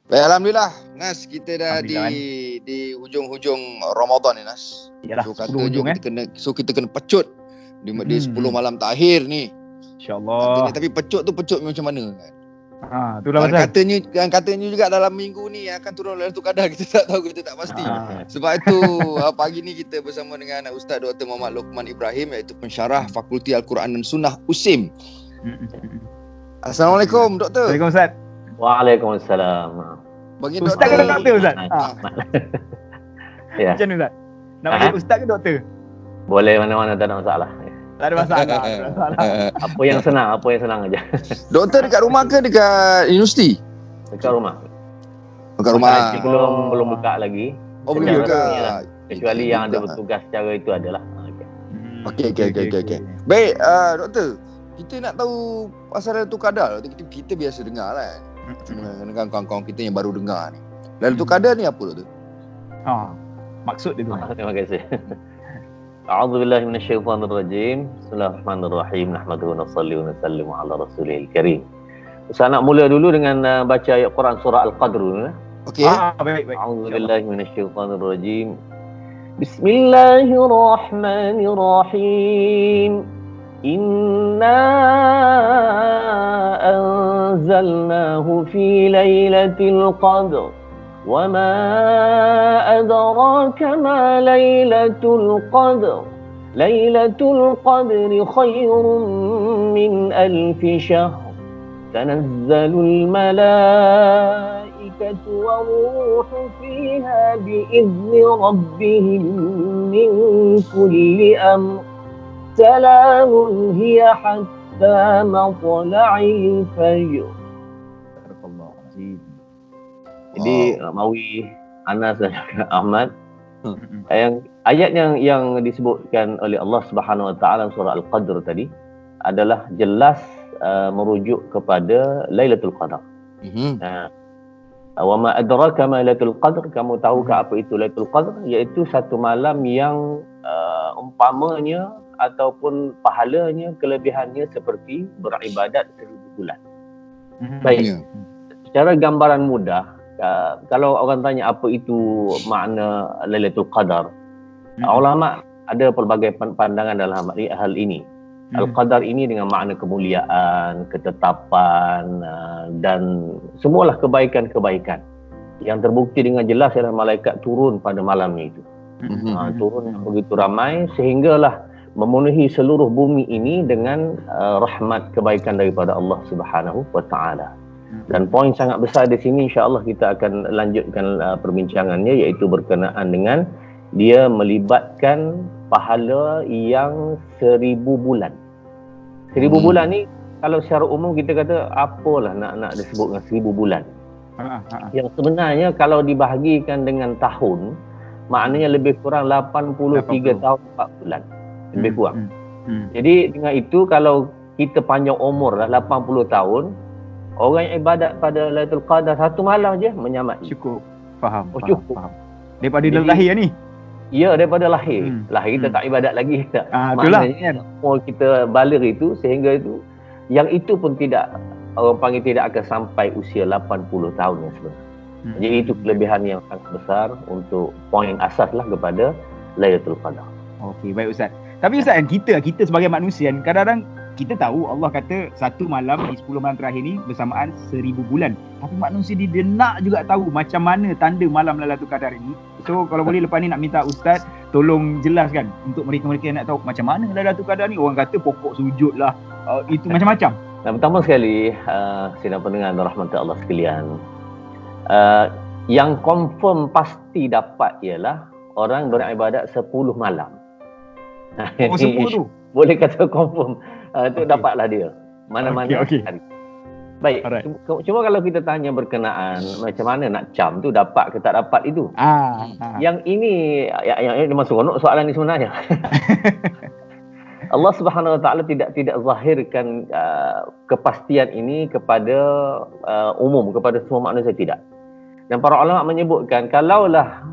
Baik, Alhamdulillah, Nas, kita dah Alhamdulillah, di hujung-hujung Ramadan ni, Nas. Yalah, So 10 katanya hujung kita kena pecut di 10 malam terakhir ni. InsyaAllah. Tapi pecut tu pecut macam mana kan? Itulah pasal. Katanya juga dalam minggu ni akan turun Lailatul Qadar, kita tak tahu, kita tak pasti. Sebab itu pagi ni kita bersama dengan Ustaz Dr. Muhammad Luqman Ibrahim, iaitu pensyarah Fakulti Al-Quran dan Sunnah USIM. Assalamualaikum, Doktor. Waalaikumsalam, Ustaz. Waalaikumsalam. Bagi Ustaz ke doktor, Ustaz? Ya. Macam mana, Ustaz? Nak panggil Ustaz ke doktor? Boleh mana-mana, tak ada masalah. Tak ada masalah. Apa yang senang aja. Doktor dekat rumah ke dekat universiti? Dekat rumah. Dekat rumah. Belum buka lagi. Oh, belum buka. Kecuali yang ada bertugas secara itu adalah. Okey. Baik, Doktor. Kita nak tahu pasal Lailatul Qadar. Kita biasa dengar lah. Cuma dengan kawan-kawan kita yang baru dengar ni. Lailatul Qadar ni apa, Doktor? Maksud dia tu. Terima kasih. A'udzubillahi minasyaitonirrajim. Bismillahirrahmanirrahim. Nahmaduhu wa nusalli wa nusallimu ala rasulil karim. Saya nak mula dulu dengan baca ayat Quran surah Al-Qadr dulu. Okey. Baik. A'udzubillahi minasyaitonirrajim. Bismillahirrahmanirrahim. Inna anzalnahu fi lailatul qadr. وما أدراك ما ليلة القدر ليلة القدر خير من ألف شهر تنزل الملائكة والروح فيها بإذن ربهم من كل أمر سلام هي حتى مطلع الفجر. Jadi Mawi, Anas dan Ahmad, ayat yang disebutkan oleh Allah Subhanahu Wa Taala surah Al-Qadr tadi adalah jelas merujuk kepada Lailatul Qadar. Wa ma adraka ma Lailatul Qadr, kamu tahukah apa itu Lailatul Qadr? Iaitu satu malam yang umpamanya ataupun pahalanya, kelebihannya seperti beribadat 1000 bulan. Baik. Secara gambaran mudah, kalau orang tanya apa itu makna Lailatul Qadar, ulama ada pelbagai pandangan dalam hal ini. Al-Qadar ini dengan makna kemuliaan, ketetapan dan semualah kebaikan-kebaikan yang terbukti dengan jelas adalah malaikat turun pada malam itu. Turun begitu ramai sehinggalah memenuhi seluruh bumi ini dengan rahmat kebaikan daripada Allah Subhanahu Wa Taala. Dan poin sangat besar di sini, insya-Allah kita akan lanjutkan perbincangannya, iaitu berkenaan dengan dia melibatkan pahala yang 1000 bulan. 1000 bulan ni kalau secara umum kita kata apalah nak disebut dengan 1000 bulan. Yang sebenarnya kalau dibahagikan dengan tahun, maknanya lebih kurang 83 tahun 4 bulan. Lebih kurang. Jadi dengan itu kalau kita panjang umur lah 80 tahun, orang yang ibadat pada Lailatul Qadar satu malam je menyamat. Cukup. Faham. Cukup. Daripada dia lahir ni? Ya, daripada lahir. Lahir kita tak ibadat lagi. Itulah. Umur kita baligh itu, sehingga itu, yang itu pun tidak, orang panggil tidak akan sampai usia 80 tahun yang sebenarnya. Jadi itu kelebihan yang sangat besar untuk poin asas lah kepada Lailatul Qadar. Okey, baik Ustaz. Tapi Ustaz, kita sebagai manusia kadang-kadang kita tahu Allah kata satu malam di 10 malam terakhir ni bersamaan 1000 bulan. Tapi manusia dia nak juga tahu macam mana tanda malam Lailatul Qadar ini. So kalau boleh lepas ni nak minta Ustaz tolong jelaskan untuk mereka-mereka yang nak tahu macam mana Lailatul Qadar ni. Orang kata pokok sujud lah, itu macam-macam. Pertama sekali, sidang pendengar dan rahmat Allah sekalian, yang confirm pasti dapat ialah orang beribadat 10 malam. 10 tu? Boleh kata confirm. Itu dapatlah dia mana-mana hari. Baik. Cuma kalau kita tanya berkenaan macam mana nak cam tu dapat ke tak dapat itu. Yang ini yang masuk soalan ni sebenarnya. Allah Subhanahu Wa Taala tidak zahirkan kepastian ini kepada umum, kepada semua manusia, tidak. Dan para ulama menyebutkan kalaulah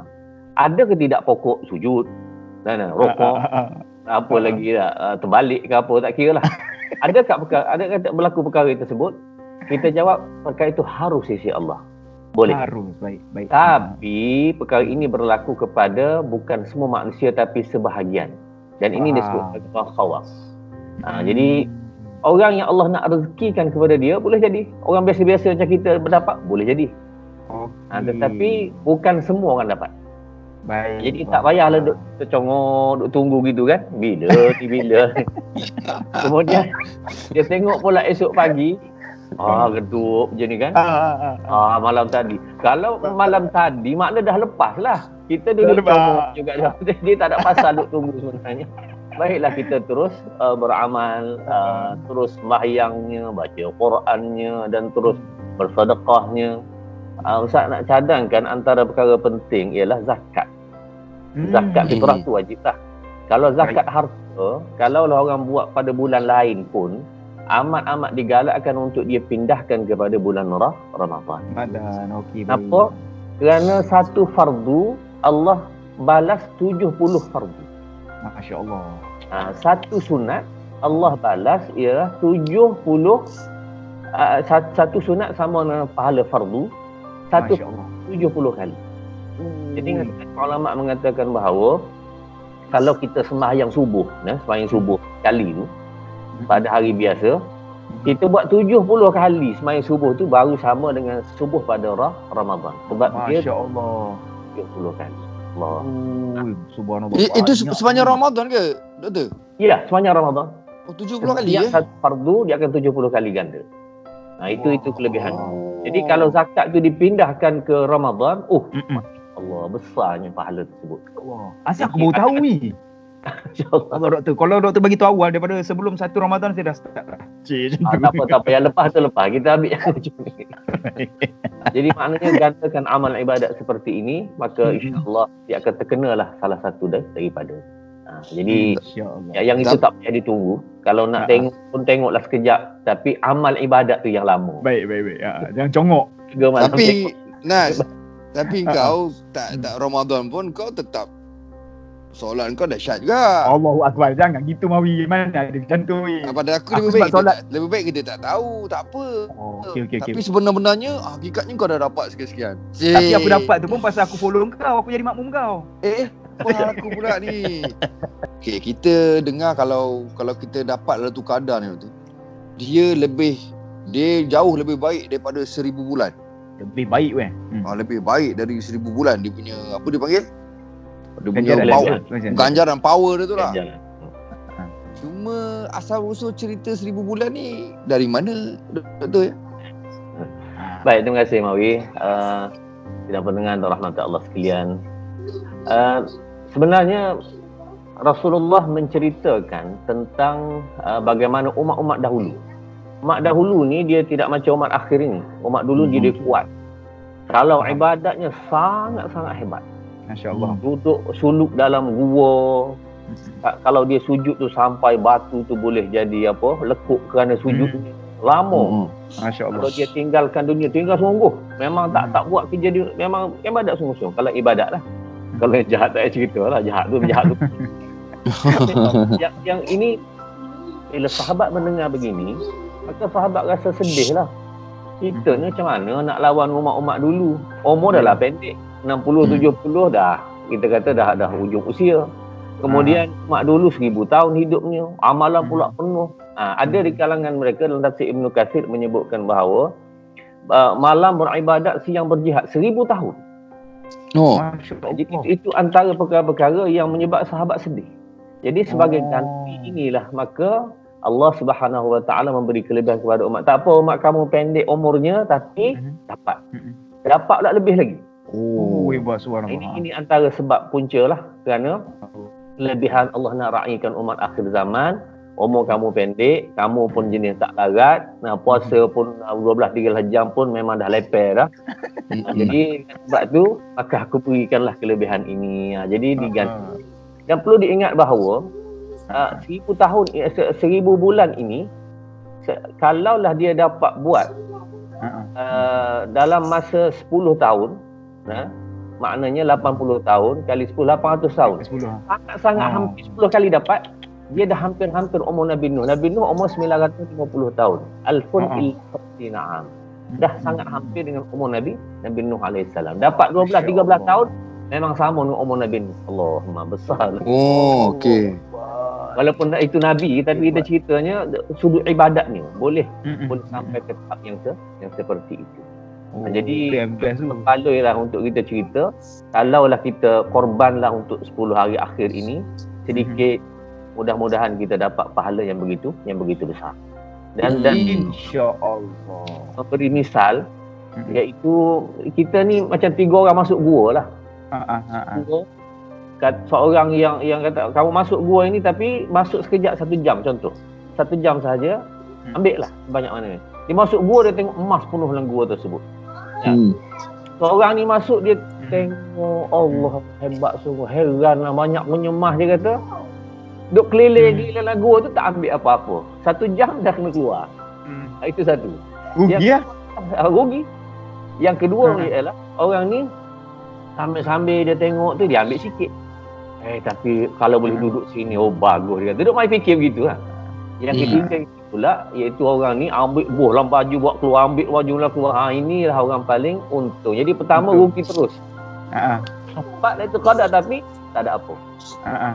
ada ke tidak pokok sujud dan rukuk, apa lagi lah, terbalik ke apa, tak kira lah. Adakah berlaku perkara tersebut? Kita jawab perkara itu harus sisi Allah. Boleh. Harus. Baik. Tapi perkara ini berlaku kepada bukan semua manusia tapi sebahagian. Dan ini disebut sebagai khawas. Jadi orang yang Allah nak rezekikan kepada dia boleh jadi. Orang biasa-biasa macam kita berdapat boleh jadi. Tetapi bukan semua orang dapat. Baik. Jadi tak payahlah duk tercongok, duk tunggu gitu kan. Bila. Kemudian dia tengok pula esok pagi, redup je ni kan. Malam tadi. Kalau malam tadi makna dah lepas lah. Kita duduk tunggu juga dah. Dia tak ada pasal duk tunggu sebenarnya. Baiklah kita terus beramal, terus sembahyangnya, baca Qurannya dan terus bersedekahnya. Ustaz nak cadangkan antara perkara penting ialah zakat. Zakat fitrah tu wajib lah. Kalau zakat harta, kalau orang buat pada bulan lain pun amat digalakkan untuk dia pindahkan kepada bulan Ramadan. Okey. Kenapa? Kerana satu fardu Allah balas 70 fardu. Masya-Allah. Satu sunat Allah balas ialah 70 satu sunat sama dengan pahala fardu 70 kali. Jadi ulama mengatakan bahawa kalau kita sembahyang subuh, sembahyang subuh kali tu pada hari biasa, kita buat 70 kali sembahyang subuh tu baru sama dengan subuh pada Ramadan. Sebab dia Masya-Allah 70 kali. Allah. Subhanallah. Itu sepanjang Ramadan ke, Doktor? Ya, sepanjang Ramadan. 70 kali ya? Satu fardu dia akan 70 kali ganda. Itu kelebihan. Jadi kalau zakat tu dipindahkan ke Ramadan, Allah besarnya pahala tersebut. Asal aku baru tahu ni. Allah doktor. Kalau doktor bagi tahu awal daripada sebelum 1 Ramadan saya dah start dah. Tak apa. Yang lepas tu lepas. Kita ambil yang macam ni. Jadi maknanya gandakan amal ibadat seperti ini, maka insya-Allah dia akan terkenalah salah satu daripada. Jadi yang itu tak payah ditunggu. Kalau nak tengok pun tengoklah sekejap, tapi amal ibadat tu yang lama. Baik. Jangan congok. Tapi kau tak Ramadan pun kau tetap solat kau dahsyat juga. Allahu Akbar. Jangan gitu Mawi. Mana ada macam tu. Pada aku lebih baik kita tak tahu, tak apa. Okey. Tapi sebenarnya hakikatnya kau dah dapat sekian-sekian. Tapi aku dapat tu pun pasal aku follow kau, aku jadi makmum kau. Apa aku pula ni? Okey, kita dengar kalau kita dapat Lailatul Qadar ni tu, dia jauh lebih baik daripada 1000 bulan. Lebih baik weh. Lebih baik dari 1000 bulan. Dia punya apa dia panggil? Dia punya Ganjaran power, ganjaran power dia tu lah. Cuma asal usul cerita 1000 bulan ni dari mana, Doktor ya? Baik, terima kasih Mawi. Sidang pendengar dan rahmat Allah sekalian. Sebenarnya Rasulullah menceritakan tentang bagaimana umat-umat dahulu. Umat dahulu ni dia tidak macam umat akhir ini. Umat dulu dia kuat. Kalau ibadatnya sangat-sangat hebat. Masya-Allah. Duduk suluk dalam gua. Kalau dia sujud tu sampai batu tu boleh jadi lekuk kerana sujud lama. Masya-Allah. Kalau dia tinggalkan dunia, tinggal sungguh. Memang tak buat kerja dia, memang ibadat sungguh-sungguh. Kalau ibadat lah. Kalau yang jahat tak cerita lah, jahat tu. yang ini bila sahabat mendengar begini, maka sahabat rasa sedih lah. Kita ni macam mana nak lawan umat-umat dulu? Umur dah lah pendek, 60-70 dah. Kita kata dah hujung usia. Kemudian umat dulu 1000 tahun hidupnya, amalan pula penuh. Ada di kalangan mereka dalam tafsir Ibnu Katsir menyebutkan bahawa malam beribadat, siang berjihad 1000 tahun. Jadi itu antara perkara-perkara yang menyebabkan sahabat sedih. Jadi sebagai ganti inilah maka Allah Subhanahu Wa Taala memberi kelebihan kepada umat. Tak apa umat kamu pendek umurnya tapi dapat pula lebih lagi. Hebat subhanallah. Ini antara sebab punca lah, kerana kelebihan Allah nak raikan umat akhir zaman. Umur kamu pendek, kamu pun jenis tak larat, puasa pun 12-13 jam pun memang dah leper dah. Jadi sebab tu maka aku berikanlah kelebihan ini. Jadi diganti. Dan perlu diingat bahawa 1000 tahun 1000 bulan ini kalaulah dia dapat buat dalam masa 10 tahun, maknanya 80 tahun kali 10 800 tahun. Sangat-sangat hampir 10 kali dapat. Dia dah hampir-hampir umur Nabi Nuh. Nabi Nuh umur 950 tahun. Alfun illa 50 am. dah sangat hampir dengan umur Nabi Nuh alaihissalam. Dapat 12-13 tahun memang sama dengan umur Nabi Nuh. Allahumma besar. Oh, okey. Walaupun itu Nabi, tapi kita ceritanya sudut ibadat ni boleh sampai ke tahap yang seperti itu. Jadi berbaloi lah untuk kita cerita, kalaulah kita korbanlah untuk 10 hari akhir ini, sedikit mudah-mudahan kita dapat pahala yang begitu besar. Dan insya-Allah. Beri misal, iaitu kita ni macam 3 orang masuk gua lah. Seorang yang kata kamu masuk gua ini tapi masuk sekejap 1 jam contoh. 1 jam sahaja, ambil lah banyak mana. Dia masuk gua, dia tengok emas penuh dalam gua tersebut. Seorang ni masuk, dia tengok Allah hebat sungguh, heran lah, banyak menyemah, dia kata. Duk keliling dalam gua tu tak ambil apa-apa. 1 jam dah kena keluar. Itu satu. Rugi lah. Rugi. Yang kedua ialah orang ni sambil dia tengok tu, dia ambil sikit. Tapi kalau boleh duduk sini, bagus, dia kata. Duduk main fikir begitu lah. Yang ketiga pula, iaitu orang ni ambil buah dalam baju, buat keluar, ambil baju lah keluar. Inilah orang paling untung. Jadi pertama rugi terus. Dapat lah itu qadar tapi tak ada apa.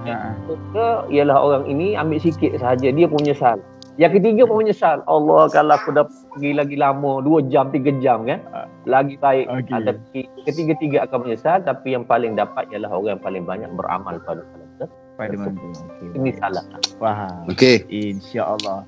Yang kedua ialah orang ini ambil sikit sahaja, dia pun menyesal. Yang ketiga pun menyesal. Allah, kalau aku dah pergi lagi lama, 2 jam, 3 jam kan, lagi baik. Tapi ketiga-tiga akan menyesal, tapi yang paling dapat ialah orang yang paling banyak beramal pada malam. Pada malam. Ini salah. Faham. Okey. InsyaAllah.